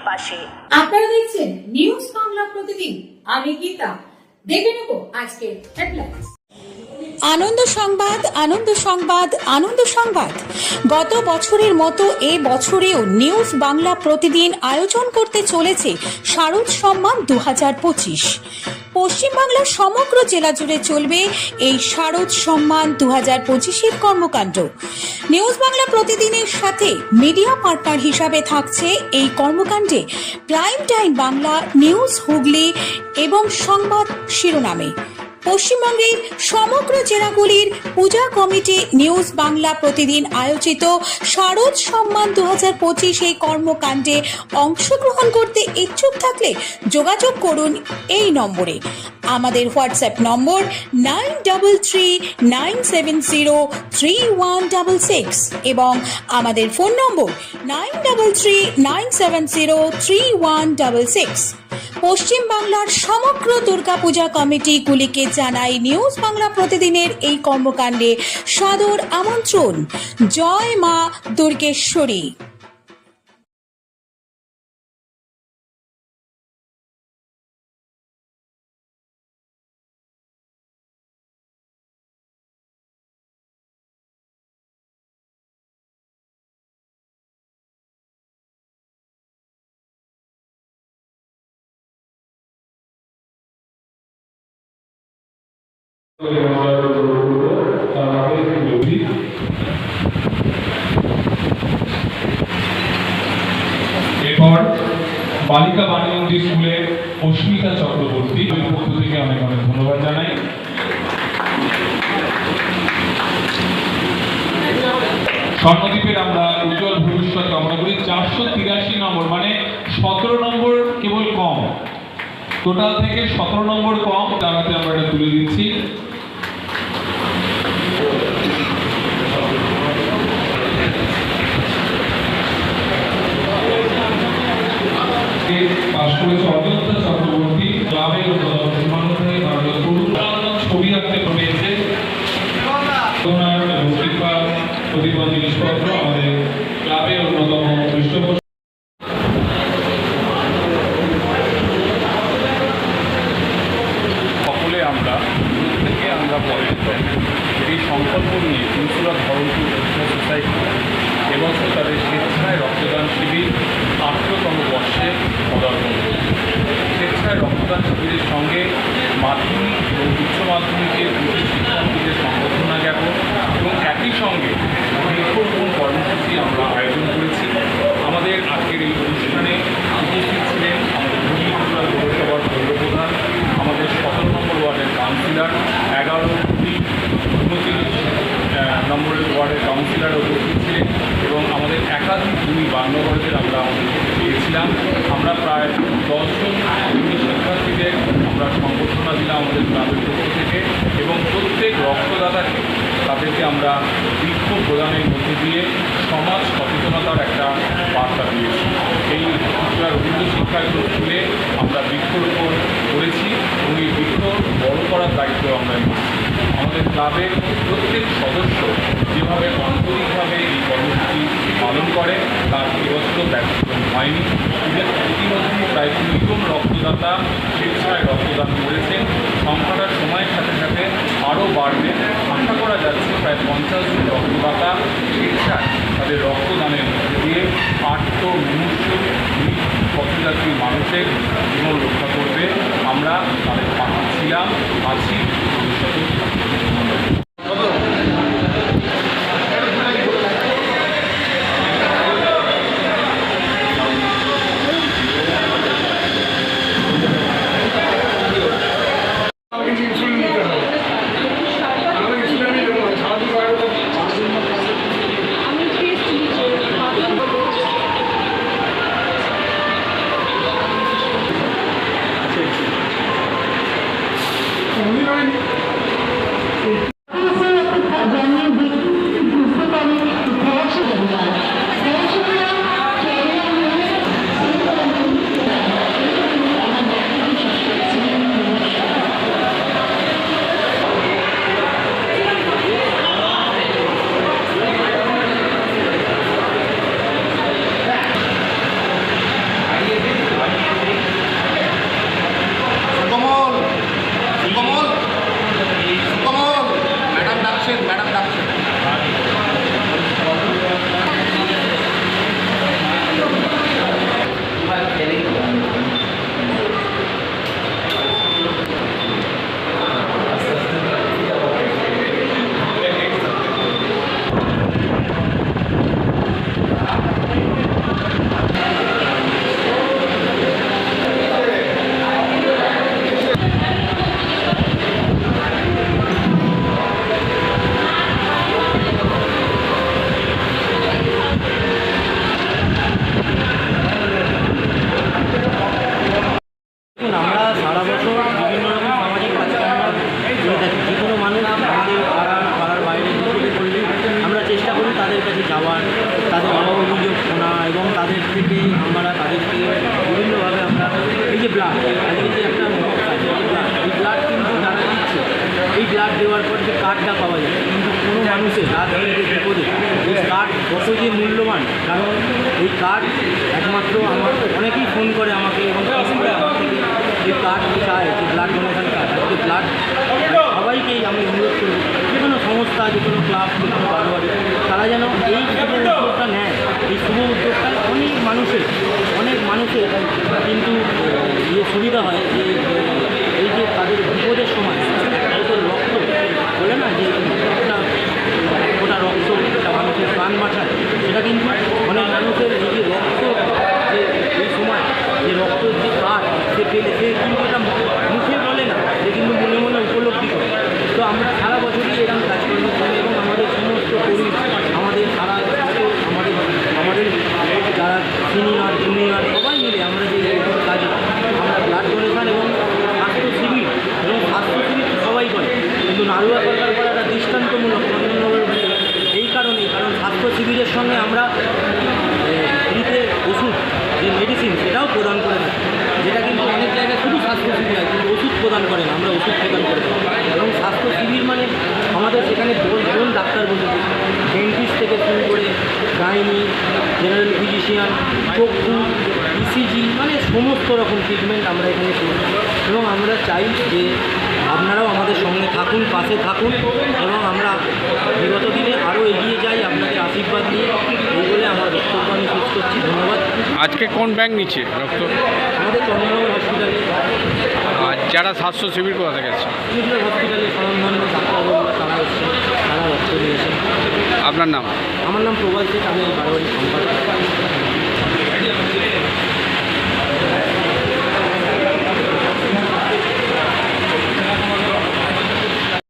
পাশে। আপনারা দেখছেন নিউজ বাংলা প্রতিদিন। আমি গীতা। দেখে নেব আজকে হেডলাইন্স। আনন্দ সংবাদ, আনন্দ সংবাদ, আনন্দ সংবাদ। গত বছরের মতো এ বছরেও নিউজ বাংলা প্রতিদিন আয়োজন করতে চলেছে শারদ সম্মান 2025। পশ্চিমবাংলার সমগ্র জেলা জুড়ে চলবে এই শারদ সম্মান 2025-এর কর্মকাণ্ড। নিউজ বাংলা প্রতিদিনের সাথে মিডিয়া পার্টনার হিসাবে থাকছে এই কর্মকাণ্ডে prime time Bangla, news Hooghly এবং সংবাদ শিরোনামে। পশ্চিমবঙ্গের সমগ্র জেলাগুলির পূজা কমিটি নিউজ বাংলা প্রতিদিন আয়োজিত শারদ সম্মান 2025 এই কর্মকাণ্ডে অংশগ্রহণ করতে ইচ্ছুক থাকলে যোগাযোগ করুন এই নম্বরে। আমাদের হোয়াটসঅ্যাপ নম্বর 9339703166 এবং আমাদের ফোন নম্বর 9339703166। পশ্চিম বাংলার সমগ্র দুর্গাপূজা কমিটিগুলিকে জানাই নিউজ বাংলা প্রতিদিনের এই কর্মকাণ্ডে সাদর আমন্ত্রণ। জয় মা দুর্গেশ্বরী। এরপর বালিকা বাণী স্কুলের অস্মিতা চক্রবর্তী পক্ষ থেকে অনেক অনেক ধন্যবাদ জানাই। স্বর্ণদ্বীপের আমরা উজ্জ্বল ভবিষ্যৎ কামনা করি। 483 নম্বর, মানে 17 নম্বর কেবল কম, টোটাল থেকে 17 নম্বর কম, তারাতে আমরা এটা তুলে দিচ্ছি। পাশ করেছে অযোধ্যা চক্রবর্তী, ক্লাবের ছবি আঁকতে পেরেছে। প্রতিভা জিনিসপত্র আমাদের ক্লাবের অন্যতম পৃষ্ঠপোষক। সকলে আমরা থেকে আমরা পরিচিত এই সংকল্প নিয়ে তিনসুরা ধরমপুর সোসাইটি এবছর তাদের স্বেচ্ছায় রক্তদান শিবির 8তম বর্ষে পদার্পণ। স্বেচ্ছায় রক্তদান শিবিরের সঙ্গে মাধ্যমিক এবং উচ্চ মাধ্যমিকের দুটি শিক্ষার্থীদের সংবর্ধনা জ্ঞাপন এবং একই সঙ্গে বৃক্ষরোপণ কর্মসূচি আমরা আয়োজন করেছি। আমাদের আজকের এই অনুষ্ঠানে উপস্থিত ছিলেন আমাদের হুগলি পৌরসভার পৌরপ্রধান, আমাদের 17 নম্বর ওয়ার্ডের কাউন্সিলর, 11 নম্বরের ওয়ার্ডের কাউন্সিলর উপস্থিত ছিলেন এবং আমাদের একাধিক ভূমি বান্যবর্গের আমরা পেয়েছিলাম। আমরা প্রায় 10 জন শিক্ষার্থীদের আমরা সংবর্ধনা দিলাম আমাদের ক্লাবের পক্ষ থেকে এবং প্রত্যেক রক্তদাতাকে তাদেরকে আমরা বৃক্ষ প্রদানের মধ্যে দিয়ে সমাজ সচেতনতার একটা বার্তা দিয়েছি। এই রবীন্দ্র শিক্ষা স্কুলে আমরা বৃক্ষরোপণ করেছি এবং এই বৃক্ষ বড় করার দায়িত্ব আমরা নিয়েছি। আমাদের ক্লাবের প্রত্যেক সদস্য যেভাবে আন্তরিকভাবে এই কর্মসূচি পালন করে তার এবছরও ব্যতিক্রম হয়নি। ইতিমধ্যে প্রায় 2 জন রক্তদাতা স্বেচ্ছায় রক্তদান করেছেন। সংখ্যাটা সময়ের সাথে সাথে আরও বাড়বে। আশা করা যাচ্ছে প্রায় 50 জন রক্তদাতা স্বেচ্ছায় তাদের রক্তদানের মধ্যে দিয়ে মুমূর্ষু পথযাত্রী মানুষের জীবন রক্ষা করবে। আমরা তাদের পাশে ছিলাম, আছি, ভবিষ্যতেও কিন্তু সুবিধা হয় যে এই যে তাদের বিপদের সময় হয়তো রক্ত বলে না যে একটা ওটা রক্ত একটা মানুষের প্রাণ বাঁচায়, সেটা কিন্তু অনেক মানুষের এই যে রক্ত যে এই সময় যে রক্ত যে কাঠ সে পেলে সে কিন্তু এটা মুখে বলে না, সে কিন্তু মনে মনে উপলব্ধি করে। তো আমরা সারা বছরই এরকম কাজকর্ম করি এবং আমাদের সমস্ত কর্মী আমাদের সারা আমাদের আমাদের যারা সিনিয়র জুনিয়র সবাই মিলে আমরা যে এরকম কাজ আমরা ব্লাড ডোনেশন এবং স্বাস্থ্য শিবির তো সবাই করে, কিন্তু নাড়ুয়া সরকার করা একটা দৃষ্টান্তমূলক চন্দননগর এই কারণেই, কারণ স্বাস্থ্য শিবিরের সঙ্গে আমরা ফ্রিতে ওষুধ যে মেডিসিন সেটাও প্রদান করে থাকি, যেটা কিন্তু অনেক জায়গায় শুধু স্বাস্থ্য শিবির হয় কিন্তু ওষুধ প্রদান করে না, আমরা ওষুধ প্রদান করে থাকি। এবং স্বাস্থ্য শিবির মানে আমাদের সেখানে জন ডাক্তার বসেছে, ডেন্টিস্ট থেকে শুরু করে গাইনি, জেনারেল ফিজিশিয়ান, চক্ষু, ইসিজি, মানে সমস্ত রকম ট্রিটমেন্ট আমরা এখানে করি। এবং আমরা চাই যে আপনারাও আমাদের সঙ্গে থাকুন, পাশে থাকুন এবং আমরা বিগত দিনে আরও এগিয়ে যাই আপনাদের আশীর্বাদ নিয়ে। এই বলে আমার বক্তব্য আমি শেষ করছি। ধন্যবাদ। আজকে কোন ব্যাংক নিচ্ছে রক্ত? আমাদের চন্দ্রনগর হসপিটালে, আর যারা স্বাস্থ্য শিবির কোথা থেকে এসেছে? সিভিল হসপিটালে স্বনামধন্য ডাক্তারবাবুরা তারা এসছেন, তারা রক্ত দিয়েছেন। আপনার নাম? আমার নাম প্রবাল শেখ, আমি বারোয়ারি সম্পাদক।